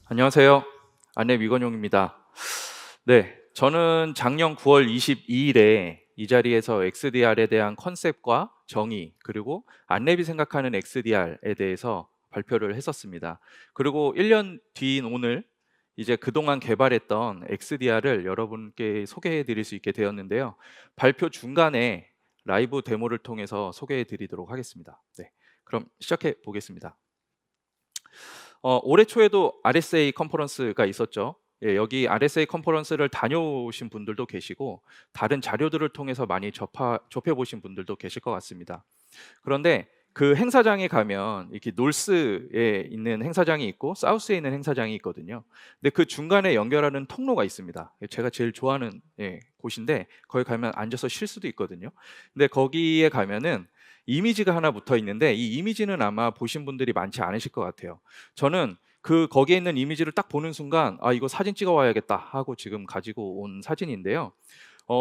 안녕하세요. 아내 위건용입니다. 네, 저는 작년 9월 22일에 이 자리에서 XDR에 대한 컨셉과 정의, 그리고 안랩이 생각하는 XDR에 대해서 발표를 했었습니다. 그리고 1년 뒤인 오늘 이제 그동안 개발했던 XDR을 여러분께 소개해 드릴 수 있게 되었는데요. 발표 중간에 라이브 데모를 통해서 소개해 드리도록 하겠습니다. 네, 그럼 시작해 보겠습니다. 올해 초에도 RSA 컨퍼런스가 있었죠. 예, 여기 RSA 컨퍼런스를 다녀오신 분들도 계시고 다른 자료들을 통해서 많이 접해 보신 분들도 계실 것 같습니다. 그런데 그 행사장에 가면 이렇게 노스에 있는 행사장이 있고 사우스에 있는 행사장이 있거든요. 근데 그 중간에 연결하는 통로가 있습니다. 제가 제일 좋아하는 곳인데 거기 가면 앉아서 쉴 수도 있거든요. 근데 거기에 가면은 이미지가 하나 붙어 있는데 이 이미지는 아마 보신 분들이 많지 않으실 것 같아요. 저는 그 거기에 있는 이미지를 딱 보는 순간 아 이거 사진 찍어 와야겠다 하고 지금 가지고 온 사진인데요.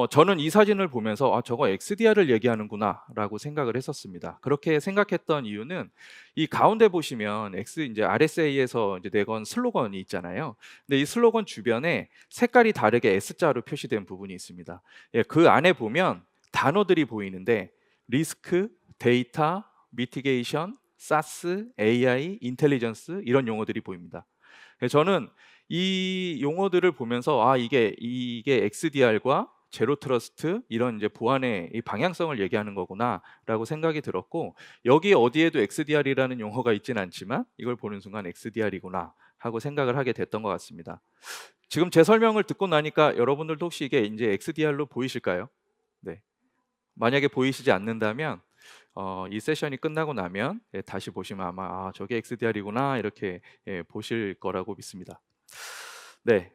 저는 이 사진을 보면서 '아 저거 XDR을 얘기하는구나.'라고 생각을 했었습니다. 그렇게 생각했던 이유는 이 가운데 보시면 인제 RSA에서 이제 내건 슬로건이 있잖아요. 근데 이 슬로건 주변에 색깔이 다르게 S자로 표시된 부분이 있습니다. 예, 그 안에 보면 단어들이 보이는데 리스크, 데이터, 미티게이션, 사스, AI, 인텔리전스 이런 용어들이 보입니다. 저는 이 용어들을 보면서 '아 이게 XDR과 제로 트러스트 이런 이제 보안의 이 방향성을 얘기하는 거구나.'라고 생각이 들었고 여기 어디에도 XDR이라는 용어가 있진 않지만 이걸 보는 순간 'XDR이구나.' 하고 생각을 하게 됐던 것 같습니다. 지금 제 설명을 듣고 나니까 여러분들도 혹시 이게 인제 XDR로 보이실까요? 네. 만약에 보이시지 않는다면 이 세션이 끝나고 나면 다시 보시면 아마 '아 저게 XDR이구나.' 이렇게 보실 거라고 믿습니다. 네.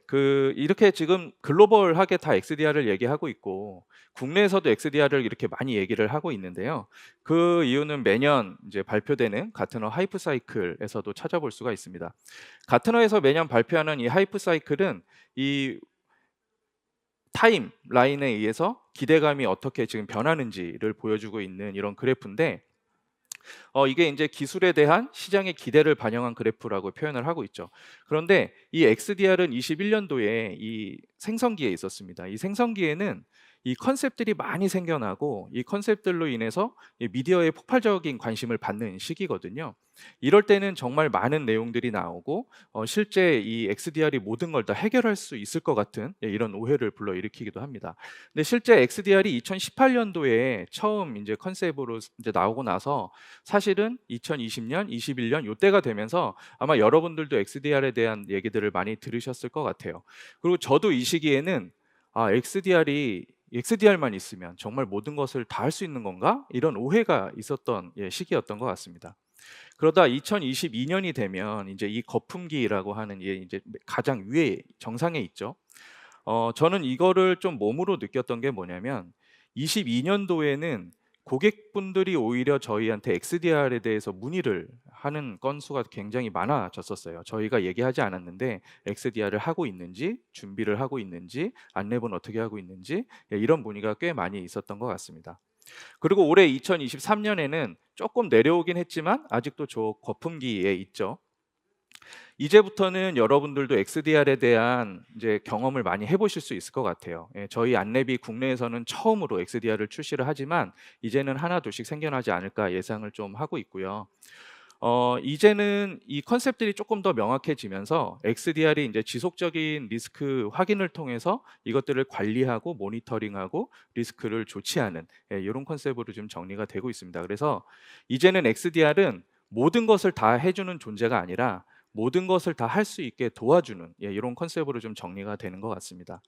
이렇게 지금 글로벌하게 다 XDR을 얘기하고 있고 국내에서도 XDR을 이렇게 많이 얘기를 하고 있는데요. 그 이유는 매년 이제 발표되는 가트너 하이프 사이클에서도 찾아볼 수가 있습니다. 가트너에서 매년 발표하는 이 하이프 사이클은 이 타임 라인에 의해서 기대감이 어떻게 지금 변하는지를 보여주고 있는 이런 그래프인데 이게 인제 기술에 대한 시장의 기대를 반영한 그래프라고 표현을 하고 있죠. 그런데 이 XDR은 21 년도에 이 생성기에 있었습니다. 이 생성기에는 이 컨셉들이 많이 생겨나고 이 컨셉들로 인해서 이 미디어에 폭발적인 관심을 받는 시기거든요. 이럴 때는 정말 많은 내용들이 나오고 실제 이 XDR이 모든 걸 다 해결할 수 있을 것 같은 이런 오해를 불러일으키기도 합니다. 근데 실제 XDR이 2018 년도에 처음 인제 컨셉으로 인제 나오고 나서 사실은 2020년, 21년 요때가 되면서 아마 여러분들도 XDR에 대한 얘기들을 많이 들으셨을 것 같아요. 그리고 저도 이 시기에는 '아 XDR만 있으면 정말 모든 것을 다 할 수 있는 건가?' 이런 오해가 있었던 시기였던 것 같습니다. 그러다 2022 년이 되면 인제 이 거품기라고 하는 인제 가장 위에 정상에 있죠. 저는 이거를 좀 몸으로 느꼈던 게 뭐냐면 22 년도에는 고객분들이 오히려 저희한테 XDR에 대해서 문의를 하는 건수가 굉장히 많아졌었어요. 저희가 얘기하지 않았는데 XDR을 하고 있는지, 준비를 하고 있는지, 안랩은 어떻게 하고 있는지 이런 문의가 꽤 많이 있었던 것 같습니다. 그리고 올해 2023 년에는 쪼끔 내려오긴 했지만 아직도 저 거품기에 있죠. 이제부터는 여러분들도 XDR에 대한 이제 경험을 많이 해 보실 수 있을 것 같아요. 예, 저희 안랩이 국내에서는 처음으로 XDR을 출시를 하지만 이제는 하나둘씩 생겨나지 않을까 예상을 좀 하고 있고요. 이제는 이 컨셉들이 조금 더 명확해지면서 XDR이 인제 지속적인 리스크 확인을 통해서 이것들을 관리하고 모니터링하고 리스크를 조치하는 요런 컨셉으로 좀 정리가 되고 있습니다. 그래서 이제는 XDR은 모든 것을 다 해 주는 존재가 아니라 모든 것을 다 할 수 있게 도와주는 요런 컨셉으로 좀 정리가 되는 것 같습니다.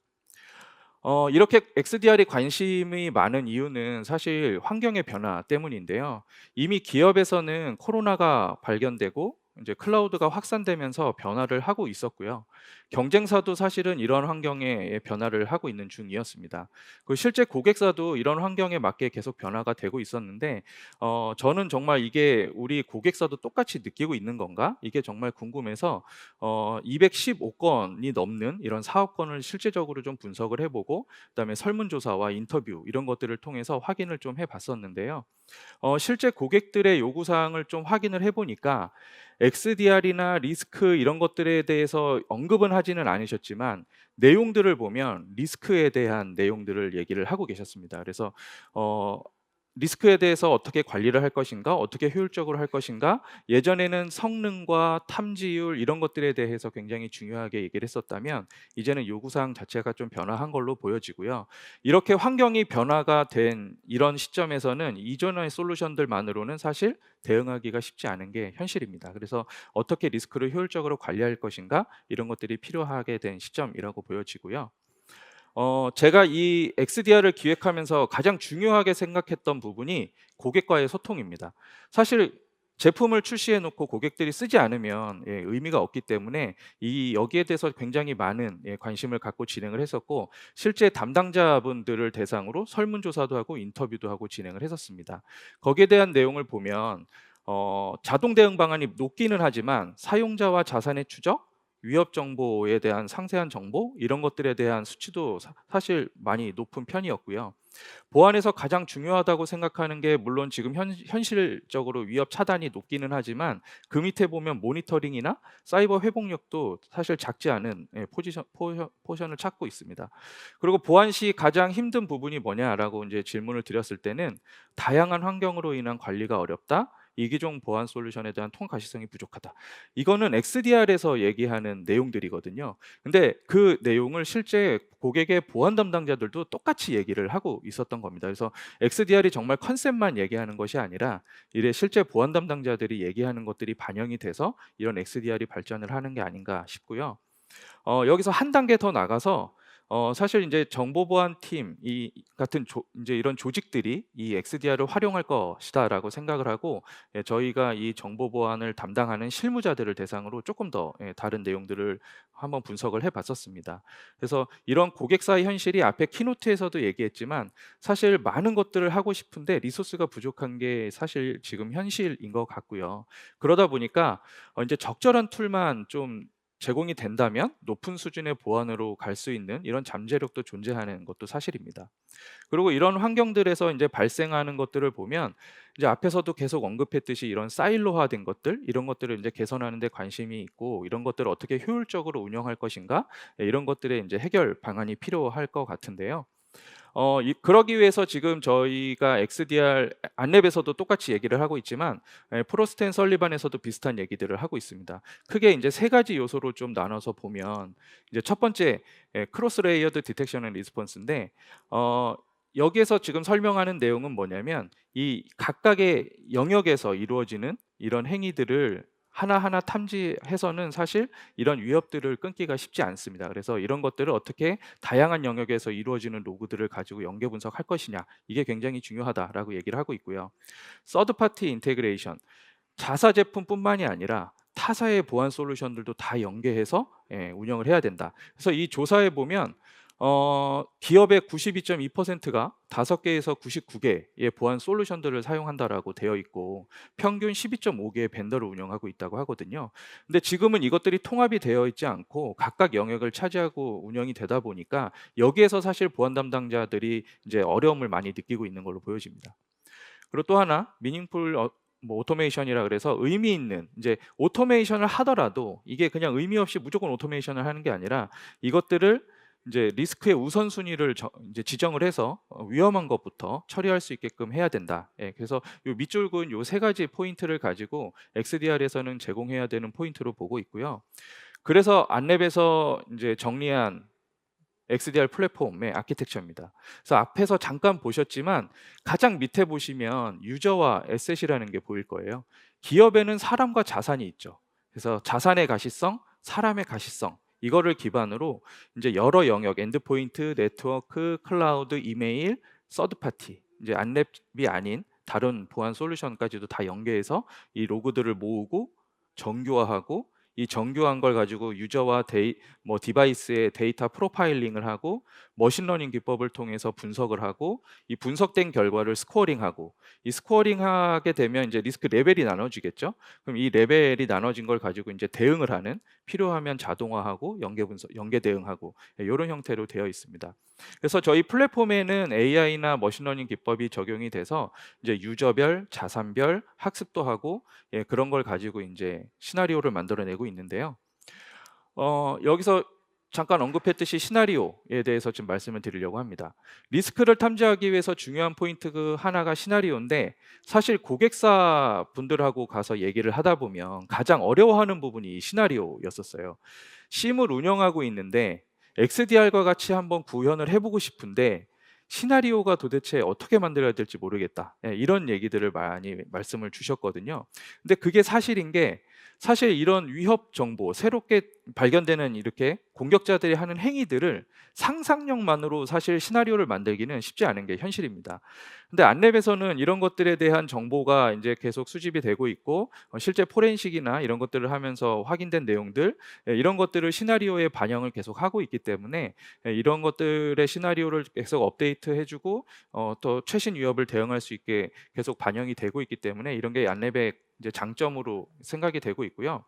이렇게 XDR이 관심이 많은 이유는 사실 환경의 변화 때문인데요. 이미 기업에서는 코로나가 발견되고 이제 클라우드가 확산되면서 변화를 하고 있었고요. 경쟁사도 사실은 이런 환경에 변화를 하고 있는 중이었습니다. 실제 고객사도 이런 환경에 맞게 계속 변화가 되고 있었는데 저는 정말 이게 우리 고객사도 똑같이 느끼고 있는 건가? 이게 정말 궁금해서 215 건이 넘는 이런 사업 건을 실제적으로 좀 분석을 해 보고 그다음에 설문조사와 인터뷰 이런 것들을 통해서 확인을 좀 해 봤었는데요. 실제 고객들의 요구 사항을 좀 확인을 해 보니까 XDR이나 리스크 이런 것들에 대해서 언급은 하지는 않으셨지만 내용들을 보면 리스크에 대한 내용들을 얘기를 하고 계셨습니다. 그래서 어 리스크에 대해서 어떻게 관리를 할 것인가, 어떻게 효율적으로 할 것인가, 예전에는 성능과 탐지율 이런 것들에 대해서 굉장히 중요하게 얘기를 했었다면 이제는 요구사항 자체가 좀 변화한 걸로 보여지고요. 이렇게 환경이 변화가 된 이런 시점에서는 이전의 솔루션들만으로는 사실 대응하기가 쉽지 않은 게 현실입니다. 그래서 어떻게 리스크를 효율적으로 관리할 것인가 이런 것들이 필요하게 된 시점이라고 보여지고요. 제가 이 XDR을 기획하면서 가장 중요하게 생각했던 부분이 고객과의 소통입니다. 사실 제품을 출시해 놓고 고객들이 쓰지 않으면 의미가 없기 때문에 이 여기에 대해서 굉장히 많은 관심을 갖고 진행을 했었고 실제 담당자분들을 대상으로 설문조사도 하고 인터뷰도 하고 진행을 했었습니다. 거기에 대한 내용을 보면 자동 대응 방안이 높기는 하지만 사용자와 자산의 추적 위협 정보에 대한 상세한 정보 이런 것들에 대한 수치도 사실 많이 높은 편이었고요. 보안에서 가장 중요하다고 생각하는 게 물론 지금 현실적으로 위협 차단이 높기는 하지만 그 밑에 보면 모니터링이나 사이버 회복력도 사실 작지 않은 포션을 찾고 있습니다. 그리고 보안 시 가장 힘든 부분이 뭐냐라고 이제 질문을 드렸을 때는 다양한 환경으로 인한 관리가 어렵다. 이기종 보안 솔루션에 대한 통과시성이 부족하다. 이거는 XDR에서 얘기하는 내용들이거든요. 근데 그 내용을 실제 고객의 보안 담당자들도 똑같이 얘기를 하고 있었던 겁니다. 그래서 XDR이 정말 컨셉만 얘기하는 것이 아니라 이래 실제 보안 담당자들이 얘기하는 것들이 반영이 돼서 이런 XDR이 발전을 하는 게 아닌가 싶고요. 여기서 한 단계 더 나가서 사실 인제 정보보안팀 이 같은 인제 이런 조직들이 이 XDR을 활용할 것이다라고 생각을 하고 저희가 이 정보보안을 담당하는 실무자들을 대상으로 쪼끔 더 다른 내용들을 한번 분석을 해 봤었습니다. 그래서 이런 고객사의 현실이 앞에 키노트에서도 얘기했지만 사실 많은 것들을 하고 싶은데 리소스가 부족한 게 사실 지금 현실인 것 같고요. 그러다 보니까 인제 적절한 툴만 좀 제공이 된다면 높은 수준의 보안으로 갈 수 있는 이런 잠재력도 존재하는 것도 사실입니다. 그리고 이런 환경들에서 인제 발생하는 것들을 보면 이제 앞에서도 계속 언급했듯이 이런 사일로화된 것들 이런 것들을 인제 개선하는 데 관심이 있고 이런 것들을 어떻게 효율적으로 운영할 것인가 이런 것들의 인제 해결 방안이 필요할 것 같은데요. 그러기 위해서 지금 저희가 XDR 안랩에서도 똑같이 얘기를 하고 있지만 프로스트 앤 설리반에서도 비슷한 얘기들을 하고 있습니다. 크게 이제 세 가지 요소로 좀 나눠서 보면 이제 첫 번째 크로스 레이어드 디텍션 앤 리스폰스인데 여기에서 지금 설명하는 내용은 뭐냐면 이 각각의 영역에서 이루어지는 이런 행위들을 하나하나 탐지해서는 사실 이런 위협들을 끊기가 쉽지 않습니다. 그래서 이런 것들을 어떻게 다양한 영역에서 이루어지는 로그들을 가지고 연계 분석할 것이냐 이게 굉장히 중요하다라고 얘기를 하고 있고요. 서드 파티 인테그레이션 자사 제품뿐만이 아니라 타사의 보안 솔루션들도 다 연계해서 운영을 해야 된다. 그래서 이 조사에 보면 기업의 92.2%가 5개에서 99개의 보안 솔루션들을 사용한다라고 되어 있고 평균 12.5개의 벤더를 운영하고 있다고 하거든요. 근데 지금은 이것들이 통합이 되어 있지 않고 각각 영역을 차지하고 운영이 되다 보니까 여기에서 사실 보안 담당자들이 이제 어려움을 많이 느끼고 있는 걸로 보여집니다. 그리고 또 하나 미닝풀 뭐 오토메이션이라 그래서 의미 있는 이제 오토메이션을 하더라도 이게 그냥 의미 없이 무조건 오토메이션을 하는 게 아니라 이것들을 이제 리스크의 우선순위를 이제 지정을 해서 위험한 것부터 처리할 수 있게끔 해야 된다. 그래서 요 밑줄근 요 세 가지 포인트를 가지고 XDR에서는 제공해야 되는 포인트로 보고 있고요. 그래서 안랩에서 이제 정리한 XDR 플랫폼의 아키텍처입니다. 그래서 앞에서 잠깐 보셨지만 가장 밑에 보시면 유저와 에셋이라는 게 보일 거예요. 기업에는 사람과 자산이 있죠. 그래서 자산의 가시성, 사람의 가시성 이거를 기반으로 이제 여러 영역 엔드포인트, 네트워크, 클라우드, 이메일, 서드 파티 이제 안랩이 아닌 다른 보안 솔루션까지도 다 연계해서 이 로그들을 모으고 정교화하고 이 정교한 걸 가지고 유저와 뭐 디바이스의 데이터 프로파일링을 하고 머신러닝 기법을 통해서 분석을 하고 이 분석된 결과를 스코어링하고 이 스코어링하게 되면 이제 리스크 레벨이 나눠지겠죠. 그럼 이 레벨이 나눠진 걸 가지고 이제 대응을 하는 필요하면 자동화하고 연계 분석, 연계 대응하고 이런 형태로 되어 있습니다. 그래서 저희 플랫폼에는 AI나 머신러닝 기법이 적용이 돼서 이제 유저별, 자산별 학습도 하고 그런 걸 가지고 이제 시나리오를 만들어내고 있는데요. 여기서 잠깐 언급했듯이 시나리오에 대해서 좀 말씀을 드리려고 합니다. 리스크를 탐지하기 위해서 중요한 포인트 그 하나가 시나리오인데 사실 고객사 분들하고 가서 얘기를 하다 보면 가장 어려워하는 부분이 이 시나리오였었어요. 심을 운영하고 있는데 XDR과 같이 한번 구현을 해보고 싶은데 시나리오가 도대체 어떻게 만들어야 될지 모르겠다. 이런 얘기들을 많이 말씀을 주셨거든요. 근데 그게 사실인 게 사실 이런 위협 정보, 새롭게 발견되는 이렇게 공격자들이 하는 행위들을 상상력만으로 사실 시나리오를 만들기는 쉽지 않은 게 현실입니다. 근데 안랩에서는 이런 것들에 대한 정보가 이제 계속 수집이 되고 있고 실제 포렌식이나 이런 것들을 하면서 확인된 내용들 이런 것들을 시나리오에 반영을 계속 하고 있기 때문에 이런 것들의 시나리오를 계속 업데이트해 주고 또 최신 위협을 대응할 수 있게 계속 반영이 되고 있기 때문에 이런 게 안랩의 이제 장점으로 생각이 되고 있고요.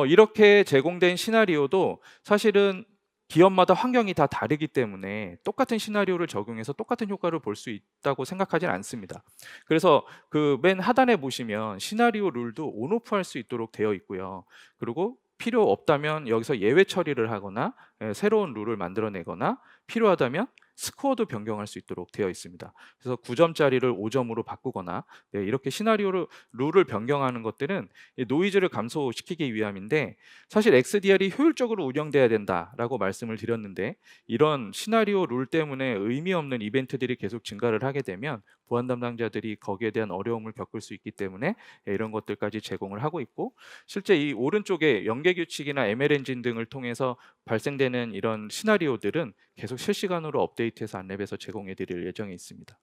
이렇게 제공된 시나리오도 사실은 기업마다 환경이 다 다르기 때문에 똑같은 시나리오를 적용해서 똑같은 효과를 볼 수 있다고 생각하지는 않습니다. 그래서 그 맨 하단에 보시면 시나리오 룰도 온오프 할 수 있도록 되어 있고요. 그리고 필요 없다면 여기서 예외 처리를 하거나 새로운 룰을 만들어내거나 필요하다면 스코어도 변경할 수 있도록 되어 있습니다. 그래서 9점짜리를 5점으로 바꾸거나 이렇게 시나리오를 룰을 변경하는 것들은 이 노이즈를 감소시키기 위함인데 사실 XDR이 효율적으로 운영돼야 된다라고 말씀을 드렸는데 이런 시나리오 룰 때문에 의미 없는 이벤트들이 계속 증가를 하게 되면 보안 담당자들이 거기에 대한 어려움을 겪을 수 있기 때문에 이런 것들까지 제공을 하고 있고 실제 이 오른쪽에 연계 규칙이나 ML 엔진 등을 통해서 발생되는 이런 시나리오들은 계속 실시간으로 업데이트해서 안랩에서 제공해 드릴 예정에 있습니다.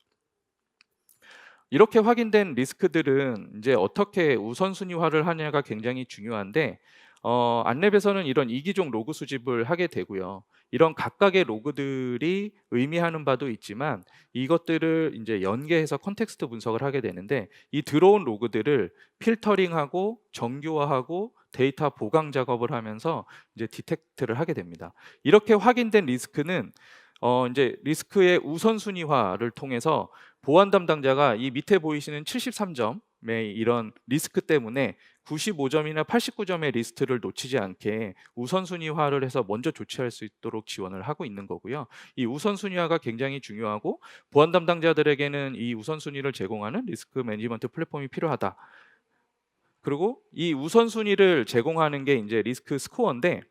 이렇게 확인된 리스크들은 이제 어떻게 우선순위화를 하냐가 굉장히 중요한데 안랩에서는 이런 이기종 로그 수집을 하게 되고요. 이런 각각의 로그들이 의미하는 바도 있지만 이것들을 이제 연계해서 컨텍스트 분석을 하게 되는데 이 들어온 로그들을 필터링하고 정교화하고 데이터 보강 작업을 하면서 이제 디텍트를 하게 됩니다. 이렇게 확인된 리스크는 이제 리스크의 우선순위화를 통해서 보안 담당자가 이 밑에 보이시는 73점의 이런 리스크 때문에 95점이나 89점의 리스트를 놓치지 않게 우선순위화를 해서 먼저 조치할 수 있도록 지원을 하고 있는 거고요. 이 우선순위화가 굉장히 중요하고 보안 담당자들에게는 이 우선순위를 제공하는 리스크 매니지먼트 플랫폼이 필요하다. 그리고 이 우선순위를 제공하는 게 이제 리스크 스코어인데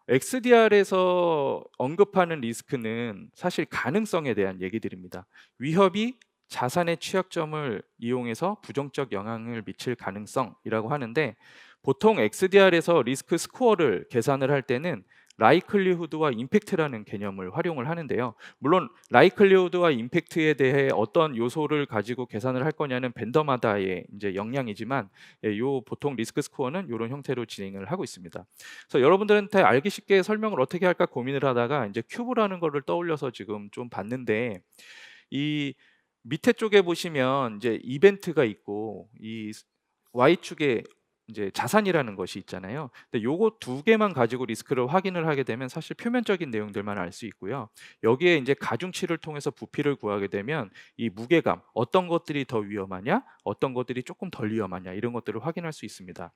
XDR에서 언급하는 리스크는 사실 가능성에 대한 얘기들입니다. 위협이 자산의 취약점을 이용해서 부정적 영향을 미칠 가능성이라고 하는데 보통 XDR에서 리스크 스코어를 계산을 할 때는 라이클리후드와 임팩트라는 개념을 활용을 하는데요. 물론 라이클리후드와 임팩트에 대해 어떤 요소를 가지고 계산을 할 거냐는 벤더마다의 이제 역량이지만 요 보통 리스크 스코어는 이런 형태로 진행을 하고 있습니다. 그래서 여러분들한테 알기 쉽게 설명을 어떻게 할까 고민을 하다가 이제 큐브라는 거를 떠올려서 지금 좀 봤는데 이 밑에 쪽에 보시면 이제 이벤트가 있고 이 Y축에 이제 자산이라는 것이 있잖아요. 근데 요거 두 개만 가지고 리스크를 확인을 하게 되면 사실 표면적인 내용들만 알 수 있고요. 여기에 이제 가중치를 통해서 부피를 구하게 되면 이 무게감, 어떤 것들이 더 위험하냐, 어떤 것들이 조금 덜 위험하냐 이런 것들을 확인할 수 있습니다.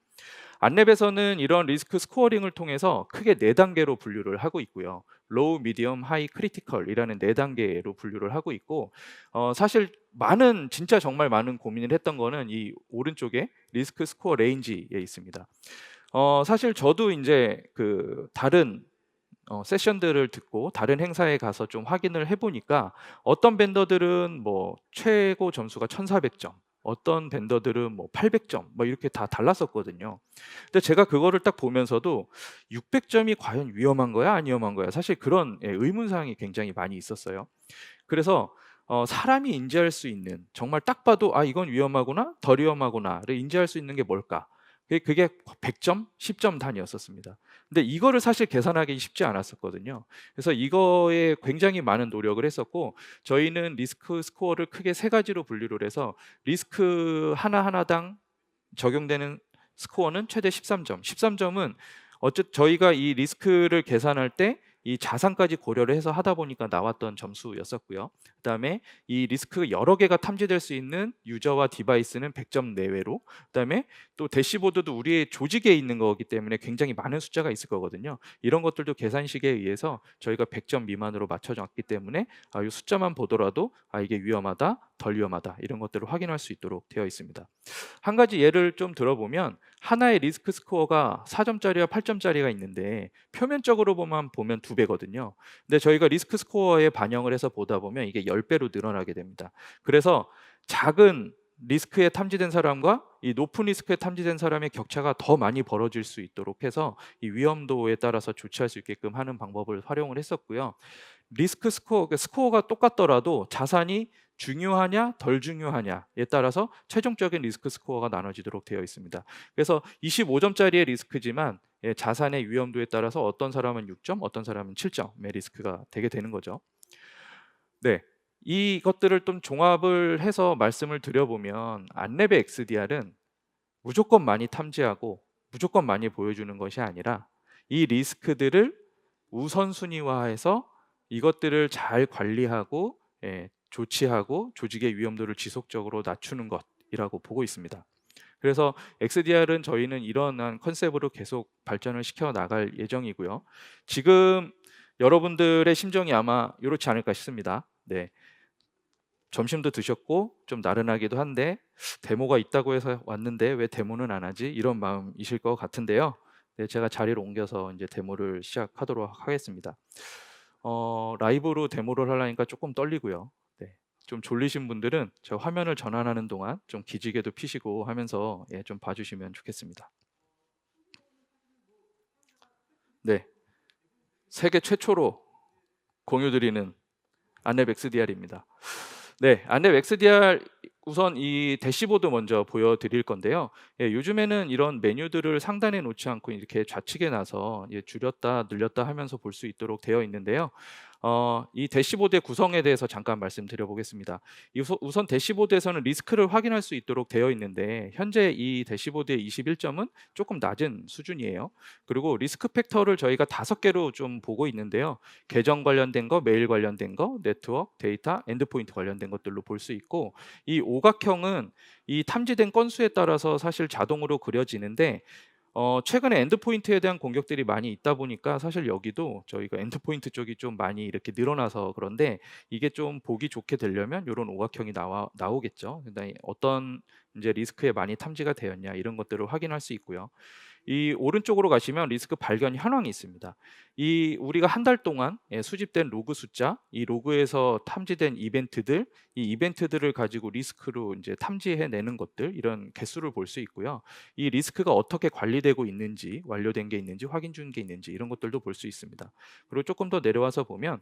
안랩에서는 이런 리스크 스코어링을 통해서 크게 4단계로 분류를 하고 있고요. 로우, 미디엄, 하이, 크리티컬이라는 4단계로 분류를 하고 있고 사실 진짜 정말 많은 고민을 했던 거는 이 오른쪽에 리스크 스코어 레인지에 있습니다. 사실 저도 이제 그 다른 세션들을 듣고 다른 행사에 가서 좀 확인을 해보니까 어떤 벤더들은 뭐 최고 점수가 1,400점, 어떤 벤더들은 뭐 800점, 뭐 이렇게 다 달랐었거든요. 근데 제가 그거를 딱 보면서도 600점이 과연 위험한 거야, 안 위험한 거야? 사실 그런 의문사항이 굉장히 많이 있었어요. 그래서 사람이 인지할 수 있는 정말 딱 봐도 이건 위험하구나, 덜 위험하구나를 인지할 수 있는 게 뭘까? 그게 100점, 10점 단위였었습니다. 근데 이거를 사실 계산하기 쉽지 않았었거든요. 그래서 이거에 굉장히 많은 노력을 했었고 저희는 리스크 스코어를 크게 3가지로 분류를 해서 리스크 하나하나당 적용되는 스코어는 최대 13점. 13점은 저희가 이 리스크를 계산할 때 이 자산까지 고려를 해서 하다 보니까 나왔던 점수였었고요. 그다음에 이 리스크 여러 개가 탐지될 수 있는 유저와 디바이스는 100점 내외로, 그다음에 또 대시보드도 우리의 조직에 있는 거기 때문에 굉장히 많은 숫자가 있을 거거든요. 이런 것들도 계산식에 의해서 저희가 100점 미만으로 맞춰졌기 때문에 이 숫자만 보더라도 이게 위험하다, 덜 위험하다 이런 것들을 확인할 수 있도록 되어 있습니다. 한 가지 예를 좀 들어보면 하나의 리스크 스코어가 4점짜리와 8점짜리가 있는데 표면적으로 보면 2배거든요. 근데 저희가 리스크 스코어에 반영을 해서 보다 보면 이게 10배로 늘어나게 됩니다. 그래서 작은 리스크에 탐지된 사람과 이 높은 리스크에 탐지된 사람의 격차가 더 많이 벌어질 수 있도록 해서 이 위험도에 따라서 조치할 수 있게끔 하는 방법을 활용을 했었고요. 리스크 스코어, 스코어가 똑같더라도 자산이 중요하냐 덜 중요하냐에 따라서 최종적인 리스크 스코어가 나눠지도록 되어 있습니다. 그래서 25점짜리의 리스크지만 자산의 위험도에 따라서 어떤 사람은 6점, 어떤 사람은 7점의 리스크가 되게 되는 거죠. 네, 이것들을 좀 종합을 해서 말씀을 드려보면 안랩의 XDR은 무조건 많이 탐지하고 무조건 많이 보여주는 것이 아니라 이 리스크들을 우선순위화해서 이것들을 잘 관리하고 조치하고 조직의 위험도를 지속적으로 낮추는 것이라고 보고 있습니다. 그래서 XDR은 저희는 이러한 컨셉으로 계속 발전을 시켜 나갈 예정이고요. 지금 여러분들의 심정이 아마 이렇지 않을까 싶습니다. 네, 점심도 드셨고 좀 나른하기도 한데 데모가 있다고 해서 왔는데 왜 데모는 안 하지? 이런 마음이실 것 같은데요. 네, 제가 자리를 옮겨서 이제 데모를 시작하도록 하겠습니다. 라이브로 데모를 하려니까 조금 떨리고요. 네, 좀 졸리신 분들은 저 화면을 전환하는 동안 좀 기지개도 피시고 하면서 좀 봐주시면 좋겠습니다. 네, 세계 최초로 공유드리는 안랩 XDR입니다. 네, 안랩 XDR 우선 이 대시보드 먼저 보여드릴 건데요. 요즘에는 이런 메뉴들을 상단에 놓지 않고 이렇게 좌측에 놔서 줄였다 늘렸다 하면서 볼 수 있도록 되어 있는데요. 이 대시보드의 구성에 대해서 잠깐 말씀드려 보겠습니다. 우선 대시보드에서는 리스크를 확인할 수 있도록 되어 있는데 현재 이 대시보드의 21점은 조금 낮은 수준이에요. 그리고 리스크 팩터를 저희가 5개로 좀 보고 있는데요. 계정 관련된 거, 메일 관련된 거, 네트워크, 데이터, 엔드포인트 관련된 것들로 볼 수 있고, 이 오각형은 이 탐지된 건수에 따라서 사실 자동으로 그려지는데 최근에 엔드포인트에 대한 공격들이 많이 있다 보니까 사실 여기도 저희가 엔드포인트 쪽이 좀 많이 이렇게 늘어나서 그런데 이게 좀 보기 좋게 되려면 이런 오각형이 나오겠죠. 그다음에 어떤 이제 리스크에 많이 탐지가 되었냐 이런 것들을 확인할 수 있고요. 이 오른쪽으로 가시면 리스크 발견 현황이 있습니다. 이 우리가 한 달 동안 수집된 로그 숫자, 이 로그에서 탐지된 이벤트들, 이 이벤트들을 가지고 리스크로 이제 탐지해내는 것들, 이런 개수를 볼 수 있고요. 이 리스크가 어떻게 관리되고 있는지, 완료된 게 있는지, 확인 중 게 있는지 이런 것들도 볼 수 있습니다. 그리고 조금 더 내려와서 보면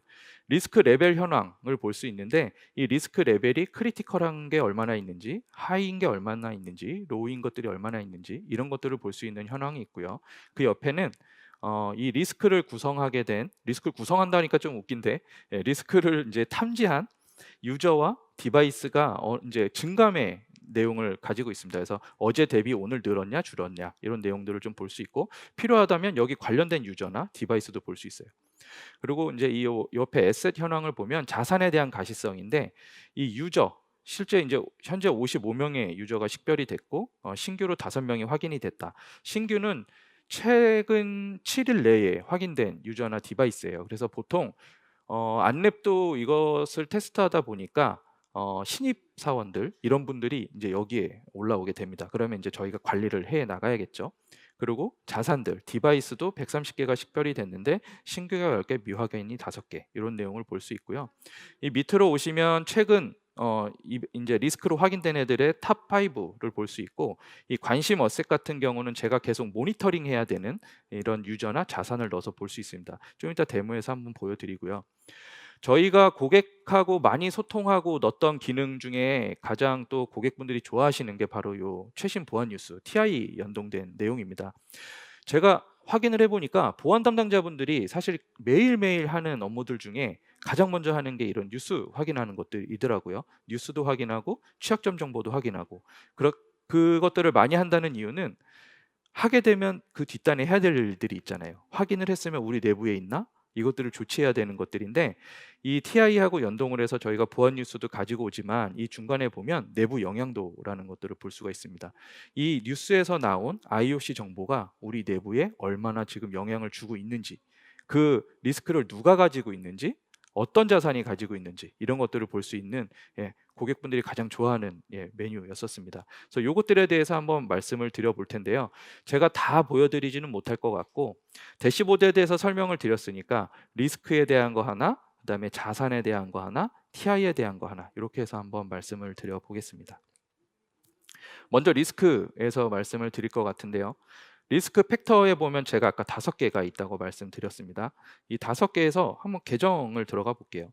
리스크 레벨 현황을 볼 수 있는데 이 리스크 레벨이 크리티컬한 게 얼마나 있는지, 하이인 게 얼마나 있는지, 로우인 것들이 얼마나 있는지 이런 것들을 볼 수 있는 현황이 있고요. 그 옆에는 이 리스크를 구성하게 된, 리스크를 구성한다니까 좀 웃긴데 리스크를 이제 탐지한 유저와 디바이스가 이제 증감의 내용을 가지고 있습니다. 그래서 어제 대비 오늘 늘었냐 줄었냐 이런 내용들을 좀 볼 수 있고, 필요하다면 여기 관련된 유저나 디바이스도 볼 수 있어요. 그리고 이제 이 옆에 에셋 현황을 보면 자산에 대한 가시성인데 이 유저 실제 이제 현재 55명의 유저가 식별이 됐고 신규로 5명이 확인이 됐다. 신규는 최근 7일 내에 확인된 유저나 디바이스예요. 그래서 보통 안랩도 이것을 테스트하다 보니까 신입 사원들 이런 분들이 이제 여기에 올라오게 됩니다. 그러면 이제 저희가 관리를 해 나가야겠죠. 그리고 자산들, 디바이스도 130개가 식별이 됐는데 신규가 10개, 미확인이 5개 이런 내용을 볼 수 있고요. 이 밑으로 오시면 최근 이제 리스크로 확인된 애들의 탑 5를 볼 수 있고, 이 관심 어셋 같은 경우는 제가 계속 모니터링 해야 되는 이런 유저나 자산을 넣어서 볼 수 있습니다. 좀 이따 데모에서 한번 보여드리고요. 저희가 고객하고 많이 소통하고 넣었던 기능 중에 가장 또 고객분들이 좋아하시는 게 바로 요 최신 보안 뉴스 TI 연동된 내용입니다. 제가 확인을 해보니까 보안 담당자분들이 사실 매일매일 하는 업무들 중에 가장 먼저 하는 게 이런 뉴스 확인하는 것들이더라고요. 뉴스도 확인하고 취약점 정보도 확인하고, 그것들을 많이 한다는 이유는 하게 되면 그 뒷단에 해야 될 일들이 있잖아요. 확인을 했으면 우리 내부에 있나? 이것들을 조치해야 되는 것들인데 이 TI하고 연동을 해서 저희가 보안 뉴스도 가지고 오지만 이 중간에 보면 내부 영향도라는 것들을 볼 수가 있습니다. 이 뉴스에서 나온 IOC 정보가 우리 내부에 얼마나 지금 영향을 주고 있는지, 그 리스크를 누가 가지고 있는지, 어떤 자산이 가지고 있는지 이런 것들을 볼 수 있는 고객분들이 가장 좋아하는 메뉴였었습니다. 그래서 요것들에 대해서 한번 말씀을 드려볼 텐데요. 제가 다 보여드리지는 못할 것 같고 대시보드에 대해서 설명을 드렸으니까 리스크에 대한 거 하나, 그다음에 자산에 대한 거 하나, TI에 대한 거 하나 이렇게 해서 한번 말씀을 드려보겠습니다. 먼저 리스크에서 말씀을 드릴 것 같은데요. 리스크 팩터에 보면 제가 아까 5개가 있다고 말씀드렸습니다. 이 5개에서 한번 계정을 들어가 볼게요.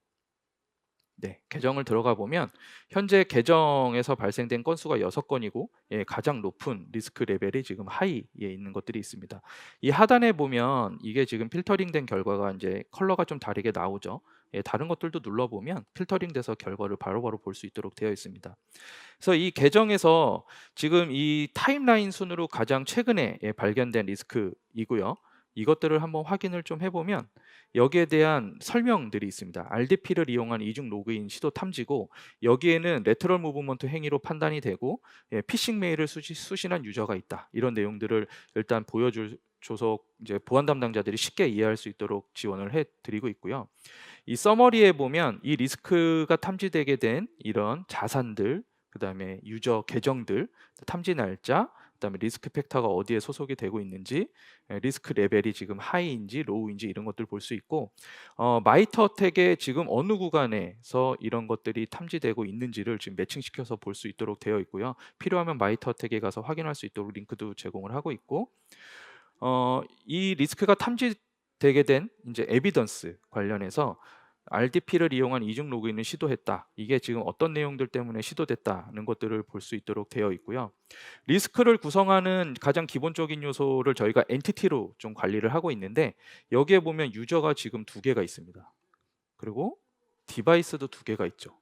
네, 계정을 들어가 보면 현재 계정에서 발생된 건수가 6건이고 가장 높은 리스크 레벨이 지금 하이에 있는 것들이 있습니다. 이 하단에 보면 이게 지금 필터링된 결과가 이제 컬러가 좀 다르게 나오죠. 다른 것들도 눌러보면 필터링돼서 결과를 바로바로 볼 수 있도록 되어 있습니다. 그래서 이 계정에서 지금 이 타임라인 순으로 가장 최근에 발견된 리스크이고요. 이것들을 한번 확인을 좀 해보면 여기에 대한 설명들이 있습니다. RDP를 이용한 이중 로그인 시도 탐지고 여기에는 레터럴 무브먼트 행위로 판단이 되고 피싱 메일을 수신한 유저가 있다. 이런 내용들을 일단 보여줘서 이제 보안 담당자들이 쉽게 이해할 수 있도록 지원을 해드리고 있고요. 이 서머리에 보면 이 리스크가 탐지되게 된 이런 자산들, 그다음에 유저 계정들, 탐지 날짜, 그다음에 리스크 팩터가 어디에 소속이 되고 있는지, 리스크 레벨이 지금 하이인지 로우인지 이런 것들 볼 수 있고 마이터 어택에 지금 어느 구간에서 이런 것들이 탐지되고 있는지를 지금 매칭시켜서 볼 수 있도록 되어 있고요. 필요하면 마이터 어택에 가서 확인할 수 있도록 링크도 제공을 하고 있고 이 리스크가 탐지되게 된 이제 에비던스 관련해서 RDP를 이용한 이중 로그인을 시도했다. 이게 지금 어떤 내용들 때문에 시도됐다는 것들을 볼 수 있도록 되어 있고요. 리스크를 구성하는 가장 기본적인 요소를 저희가 엔티티로 좀 관리를 하고 있는데 여기에 보면 유저가 지금 2개가 있습니다. 그리고 디바이스도 2개가 있죠.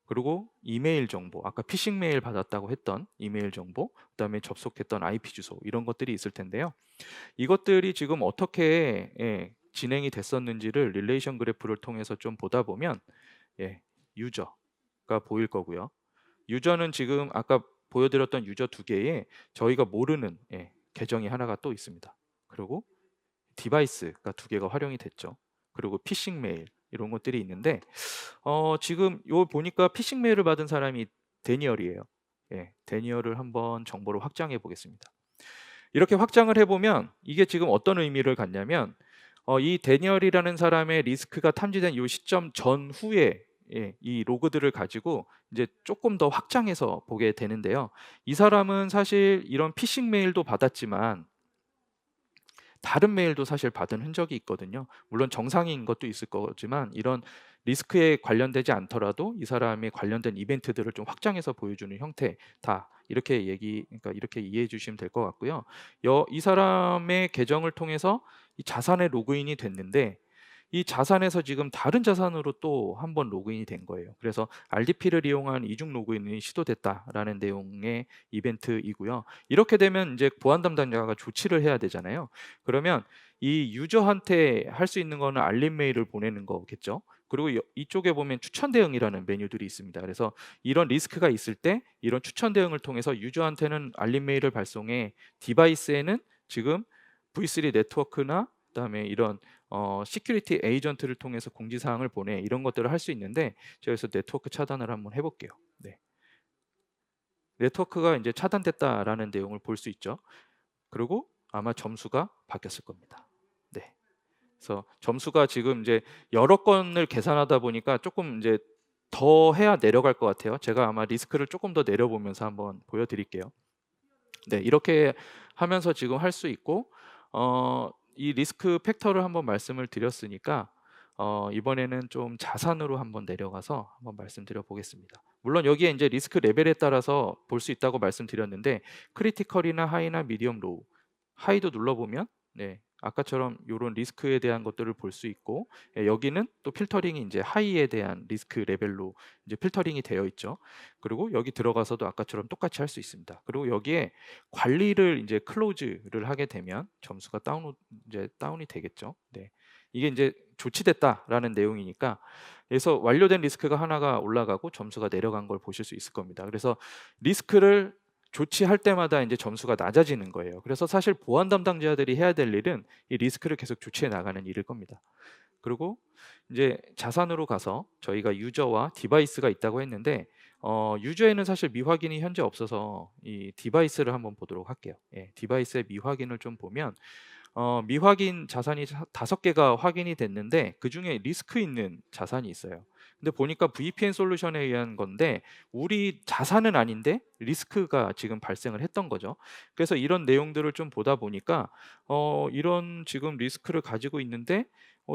그리고 이메일 정보, 아까 피싱 메일 받았다고 했던 이메일 정보, 그다음에 접속했던 IP 주소 이런 것들이 있을 텐데요. 이것들이 지금 어떻게 진행이 됐었는지를 릴레이션 그래프를 통해서 좀 보다 보면 유저가 보일 거고요. 유저는 지금 아까 보여드렸던 유저 2개에 저희가 모르는 계정이 하나가 또 있습니다. 그리고 디바이스가 2개가 활용이 됐죠. 그리고 피싱 메일 이런 것들이 있는데 지금 요 보니까 피싱 메일을 받은 사람이 데니얼이에요. 데니얼을 한번 정보를 확장해 보겠습니다. 이렇게 확장을 해보면 이게 지금 어떤 의미를 갖냐면 이 데니얼이라는 사람의 리스크가 탐지된 이 시점 전후에 이 로그들을 가지고 이제 조금 더 확장해서 보게 되는데요. 이 사람은 사실 이런 피싱 메일도 받았지만 다른 메일도 사실 받은 흔적이 있거든요. 물론 정상인 것도 있을 거지만 이런 리스크에 관련되지 않더라도 이 사람의 관련된 이벤트들을 좀 확장해서 보여주는 형태다. 그러니까 이렇게 이해해 주시면 될 것 같고요. 이 사람의 계정을 통해서 이 자산에 로그인이 됐는데 이 자산에서 지금 다른 자산으로 또 한 번 로그인이 된 거예요. 그래서 RDP를 이용한 이중 로그인이 시도됐다라는 내용의 이벤트이고요. 이렇게 되면 이제 보안 담당자가 조치를 해야 되잖아요. 그러면 이 유저한테 할 수 있는 거는 알림 메일을 보내는 거겠죠. 그리고 이쪽에 보면 추천 대응이라는 메뉴들이 있습니다. 그래서 이런 리스크가 있을 때 이런 추천 대응을 통해서 유저한테는 알림 메일을 발송해 디바이스에는 지금 V3 네트워크나 그다음에 이런 시큐리티 에이전트를 통해서 공지사항을 보내 이런 것들을 할 수 있는데 제가 그래서 네트워크 차단을 한번 해볼게요. 네. 네트워크가 이제 차단됐다라는 내용을 볼 수 있죠. 그리고 아마 점수가 바뀌었을 겁니다. 네. 그래서 점수가 지금 이제 여러 건을 계산하다 보니까 조금 이제 더 해야 내려갈 것 같아요. 제가 아마 리스크를 조금 더 내려보면서 한번 보여드릴게요. 네, 이렇게 하면서 지금 할 수 있고 이 리스크 팩터를 한번 말씀을 드렸으니까 이번에는 좀 자산으로 한번 내려가서 한번 말씀드려 보겠습니다. 물론 여기에 이제 리스크 레벨에 따라서 볼 수 있다고 말씀드렸는데 크리티컬이나 하이나 미디엄 로우, 하이도 눌러보면 아까처럼 요런 리스크에 대한 것들을 볼 수 있고, 여기는 또 필터링이 이제 하이에 대한 리스크 레벨로 이제 필터링이 되어 있죠. 그리고 여기 들어가서도 아까처럼 똑같이 할 수 있습니다. 그리고 여기에 관리를 이제 클로즈를 하게 되면 점수가 이제 다운이 되겠죠. 네. 이게 이제 조치됐다라는 내용이니까, 그래서 완료된 리스크가 하나가 올라가고 점수가 내려간 걸 보실 수 있을 겁니다. 그래서 리스크를 조치할 때마다 이제 점수가 낮아지는 거예요. 그래서 사실 보안 담당자들이 해야 될 일은 이 리스크를 계속 조치해 나가는 일일 겁니다. 그리고 이제 자산으로 가서 저희가 유저와 디바이스가 있다고 했는데, 유저에는 사실 미확인이 현재 없어서 이 디바이스를 한번 보도록 할게요. 예, 디바이스의 미확인을 좀 보면 미확인 자산이 5개가 확인이 됐는데 그중에 리스크 있는 자산이 있어요. 근데 보니까 VPN 솔루션에 의한 건데 우리 자산은 아닌데 리스크가 지금 발생을 했던 거죠. 그래서 이런 내용들을 좀 보다 보니까 이런 지금 리스크를 가지고 있는데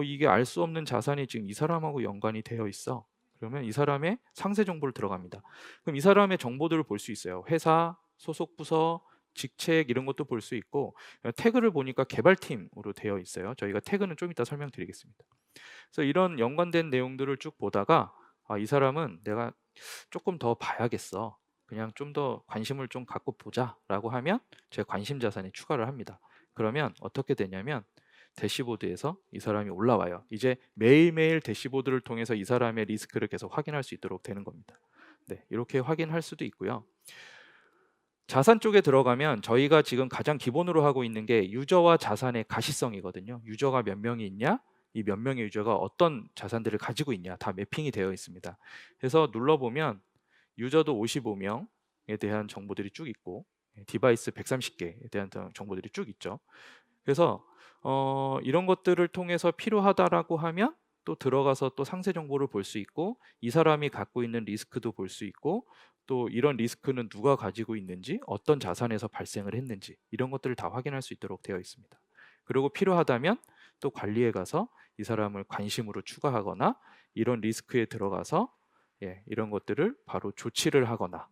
이게 알 수 없는 자산이 지금 이 사람하고 연관이 되어 있어. 그러면 이 사람의 상세 정보를 들어갑니다. 그럼 이 사람의 정보들을 볼 수 있어요. 회사, 소속 부서, 직책 이런 것도 볼 수 있고, 태그를 보니까 개발팀으로 되어 있어요. 저희가 태그는 좀 이따 설명드리겠습니다. 그래서 이런 연관된 내용들을 쭉 보다가 이 사람은 내가 조금 더 봐야겠어. 그냥 좀 더 관심을 좀 갖고 보자라고 하면 제가 관심 자산에 추가를 합니다. 그러면 어떻게 되냐면 대시보드에서 이 사람이 올라와요. 이제 매일매일 대시보드를 통해서 이 사람의 리스크를 계속 확인할 수 있도록 되는 겁니다. 네, 이렇게 확인할 수도 있고요. 자산 쪽에 들어가면 저희가 지금 가장 기본으로 하고 있는 게 유저와 자산의 가시성이거든요. 유저가 몇 명이 있냐, 이 몇 명의 유저가 어떤 자산들을 가지고 있냐 다 매핑이 되어 있습니다. 그래서 눌러보면 유저도 55명에 대한 정보들이 쭉 있고, 디바이스 130개에 대한 정보들이 쭉 있죠. 그래서 이런 것들을 통해서 필요하다라고 하면 또 들어가서 또 상세 정보를 볼 수 있고, 이 사람이 갖고 있는 리스크도 볼 수 있고, 또 이런 리스크는 누가 가지고 있는지, 어떤 자산에서 발생을 했는지 이런 것들을 다 확인할 수 있도록 되어 있습니다. 그리고 필요하다면 또 관리에 가서 이 사람을 관심으로 추가하거나 이런 리스크에 들어가서 이런 것들을 바로 조치를 하거나,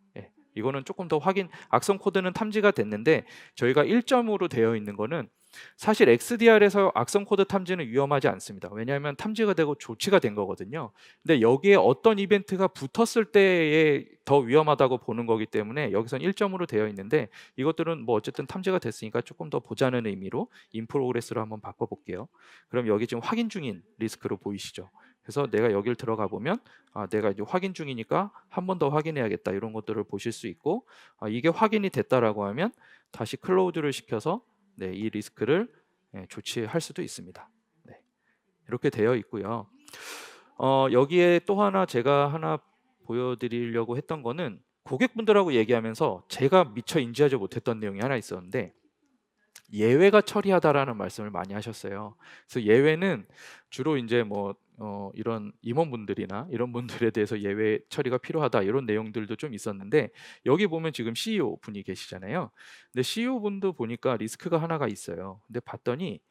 이거는 조금 더 확인, 악성 코드는 탐지가 됐는데 저희가 1점으로 되어 있는 거는 사실 XDR에서 악성 코드 탐지는 위험하지 않습니다. 왜냐하면 탐지가 되고 조치가 된 거거든요. 근데 여기에 어떤 이벤트가 붙었을 때에 더 위험하다고 보는 거기 때문에 여기선 1점으로 되어 있는데, 이것들은 뭐 어쨌든 탐지가 됐으니까 조금 더 보자는 의미로 인프로그레스로 한번 바꿔볼게요. 그럼 여기 지금 확인 중인 리스크로 보이시죠? 그래서 내가 여기를 들어가 보면 내가 이제 확인 중이니까 한 번 더 확인해야겠다 이런 것들을 보실 수 있고, 이게 확인이 됐다라고 하면 다시 클로즈를 시켜서 이 리스크를 조치할 수도 있습니다. 네, 이렇게 되어 있고요. 여기에 또 하나 제가 하나 보여드리려고 했던 거는 고객분들하고 얘기하면서 제가 미처 인지하지 못했던 내용이 하나 있었는데, 예외가 처리하다라는 말씀을 많이 하셨어요. 그래서 예외는 주로 이제 뭐 이런 임원분들이나 이런 분들에 대해서 예외 처리가 필요하다 이런 내용들도 좀 있었는데, 여기 보면 지금 CEO 분이 계시잖아요. 근데 CEO 분도 보니까 리스크가 하나가 있어요. 근데 봤더니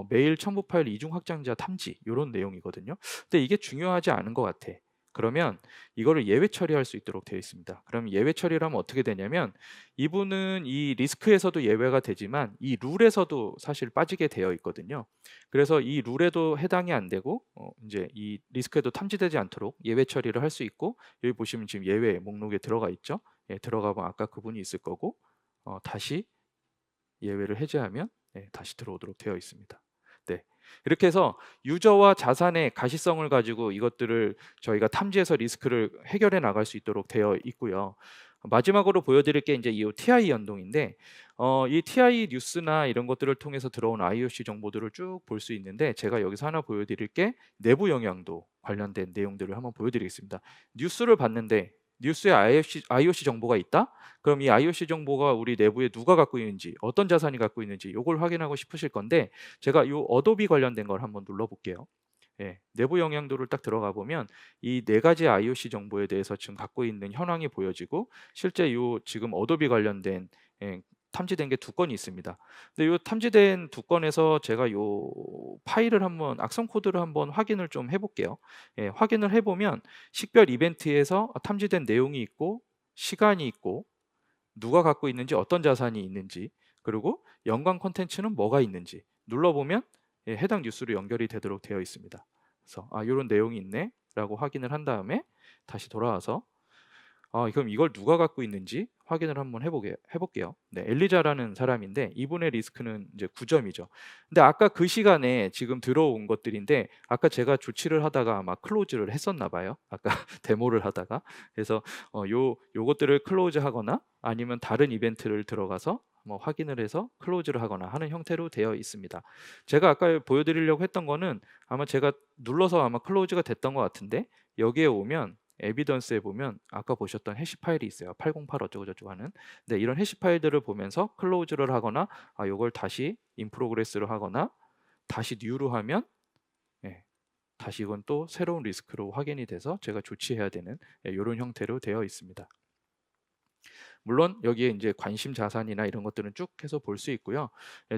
메일 첨부 파일 이중 확장자 탐지 이런 내용이거든요. 근데 이게 중요하지 않은 것 같아. 그러면 이거를 예외 처리할 수 있도록 되어 있습니다. 그럼 예외 처리를 하면 어떻게 되냐면, 이분은 이 리스크에서도 예외가 되지만 이 룰에서도 사실 빠지게 되어 있거든요. 그래서 이 룰에도 해당이 안 되고 이제 이 리스크에도 탐지되지 않도록 예외 처리를 할 수 있고, 여기 보시면 지금 예외 목록에 들어가 있죠. 들어가면 아까 그분이 있을 거고, 다시 예외를 해제하면 다시 들어오도록 되어 있습니다. 네, 이렇게 해서 유저와 자산의 가시성을 가지고 이것들을 저희가 탐지해서 리스크를 해결해 나갈 수 있도록 되어 있고요. 마지막으로 보여드릴 게 이제 이 TI 연동인데, 이 TI 뉴스나 이런 것들을 통해서 들어온 IOC 정보들을 쭉 볼 수 있는데, 제가 여기서 하나 보여드릴 게 내부 영향도 관련된 내용들을 한번 보여드리겠습니다. 뉴스를 봤는데 뉴스에 IOC 정보가 있다? 그럼 이 IOC 정보가 우리 내부에 누가 갖고 있는지, 어떤 자산이 갖고 있는지 이걸 확인하고 싶으실 건데, 제가 이 어도비 관련된 걸 한번 눌러볼게요. 내부 영향도를 딱 들어가 보면 이 4가지 IOC 정보에 대해서 지금 갖고 있는 현황이 보여지고, 실제 요 지금 어도비 관련된 탐지된 게 2건이 있습니다. 근데 요 탐지된 2건에서 제가 요 파일을 한번 악성 코드를 한번 확인을 좀 해볼게요. 확인을 해보면 식별 이벤트에서 탐지된 내용이 있고, 시간이 있고, 누가 갖고 있는지, 어떤 자산이 있는지, 그리고 연관 콘텐츠는 뭐가 있는지, 눌러보면 해당 뉴스로 연결이 되도록 되어 있습니다. 그래서 요런 내용이 있네라고 확인을 한 다음에 다시 돌아와서 그럼 이걸 누가 갖고 있는지 확인을 한번 해볼게요. 네, 엘리자라는 사람인데 이분의 리스크는 이제 9점이죠. 근데 아까 그 시간에 지금 들어온 것들인데 아까 제가 조치를 하다가 아마 클로즈를 했었나 봐요. 아까 데모를 하다가. 그래서 요것들을 클로즈하거나 아니면 다른 이벤트를 들어가서 뭐 확인을 해서 클로즈를 하거나 하는 형태로 되어 있습니다. 제가 아까 보여드리려고 했던 거는 아마 제가 눌러서 아마 클로즈가 됐던 것 같은데 여기에 오면 에비던스에 보면 아까 보셨던 해시 파일이 있어요. 808 어쩌고저쩌고 하는. 네, 이런 해시 파일들을 보면서 클로즈를 하거나 요걸 다시 인 프로그레스로 하거나 다시 뉴로 하면 다시 이건 또 새로운 리스크로 확인이 돼서 제가 조치해야 되는 이런 형태로 되어 있습니다. 물론 여기에 이제 관심 자산이나 이런 것들은 쭉 해서 볼 수 있고요.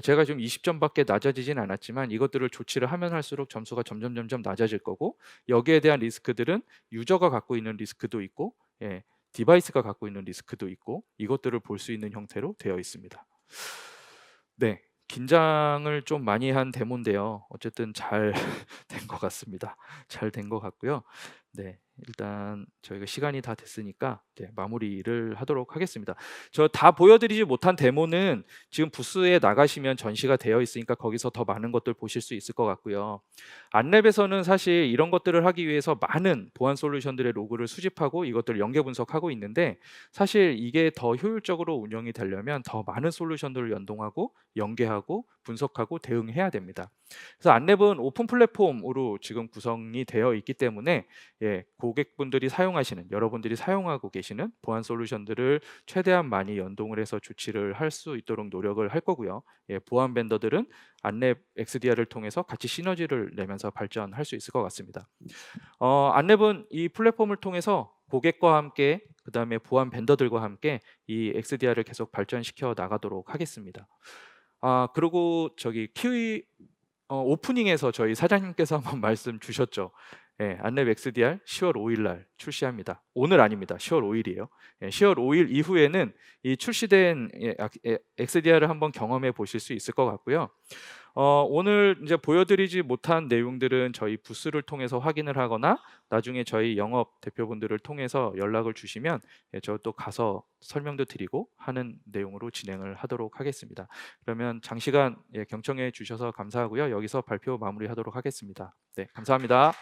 제가 지금 20점밖에 낮아지진 않았지만 이것들을 조치를 하면 할수록 점수가 점점 낮아질 거고 여기에 대한 리스크들은 유저가 갖고 있는 리스크도 있고 디바이스가 갖고 있는 리스크도 있고 이것들을 볼 수 있는 형태로 되어 있습니다. 네, 긴장을 좀 많이 한 데모인데요. 어쨌든 잘 된 것 같습니다. 잘 된 것 같고요. 네, 일단 저희가 시간이 다 됐으니까 마무리를 하도록 하겠습니다. 저 다 보여드리지 못한 데모는 지금 부스에 나가시면 전시가 되어 있으니까 거기서 더 많은 것들 보실 수 있을 것 같고요. 안랩에서는 사실 이런 것들을 하기 위해서 많은 보안 솔루션들의 로그를 수집하고 이것들을 연계 분석하고 있는데 사실 이게 더 효율적으로 운영이 되려면 더 많은 솔루션들을 연동하고 연계하고 분석하고 대응해야 됩니다. 그래서 안랩은 오픈 플랫폼으로 지금 구성이 되어 있기 때문에 고객분들이 사용하시는 여러분들이 사용하고 계시는 보안 솔루션들을 최대한 많이 연동을 해서 조치를 할 수 있도록 노력을 할 거고요. 보안 벤더들은 안랩 XDR을 통해서 같이 시너지를 내면서 발전할 수 있을 것 같습니다. 안랩은 이 플랫폼을 통해서 고객과 함께 그다음에 보안 벤더들과 함께 이 XDR을 계속 발전시켜 나가도록 하겠습니다. 그리고 저기 키위 오프닝에서 저희 사장님께서 한번 말씀 주셨죠. 안랩 XDR 10월 5일 날 출시합니다. 오늘 아닙니다. 10월 5일이에요. 10월 5일 이후에는 이 출시된 XDR을 한번 경험해 보실 수 있을 것 같고요. 오늘 이제 보여드리지 못한 내용들은 저희 부스를 통해서 확인을 하거나 나중에 저희 영업 대표분들을 통해서 연락을 주시면 저 또 가서 설명도 드리고 하는 내용으로 진행을 하도록 하겠습니다. 그러면 장시간 경청해 주셔서 감사하고요. 여기서 발표 마무리하도록 하겠습니다. 네, 감사합니다.